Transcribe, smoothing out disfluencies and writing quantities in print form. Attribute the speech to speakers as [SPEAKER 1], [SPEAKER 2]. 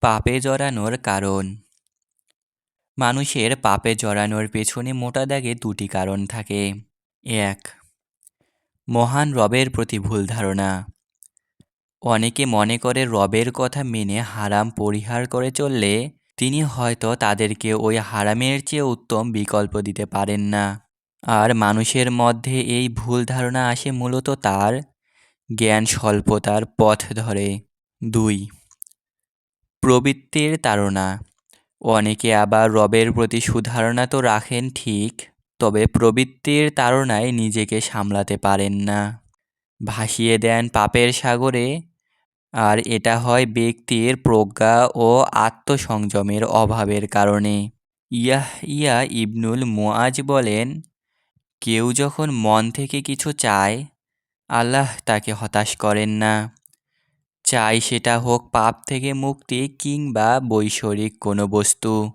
[SPEAKER 1] পাপে জড়ানোর কারণ। মানুষের পাপে জড়ানোর পেছনে মোটা দাগে দুটি কারণ থাকে। এক, মহান রবের প্রতি ভুল ধারণা। অনেকে মনে করে রবের কথা মেনে হারাম পরিহার করে চললে তিনি হয়তো তাদেরকে ওই হারামের চেয়ে উত্তম বিকল্প দিতে পারেন না। আর মানুষের মধ্যে এই ভুল ধারণা আসে মূলত তার জ্ঞান স্বল্পতার পথ ধরে। 2, প্রবৃত্তির তাড়না। অনেকে আবার রবের প্রতি সুধারণা তো রাখেন ঠিক, তবে প্রবৃত্তির তাড়নায় নিজেকে সামলাতে পারেন না, ভাসিয়ে দেন পাপের সাগরে। আর এটা হয় ব্যক্তির প্রজ্ঞা ও আত্মসংযমের অভাবের কারণে। ইয়াহইয়া ইবনুল মুআজ বলেন, কেউ যখন মন থেকে কিছু চায়, আল্লাহ তাকে হতাশ করেন না, চাই সেটা হোক পাপ থেকে মুক্তি কিংবা বৈষয়িক কোনো বস্তু।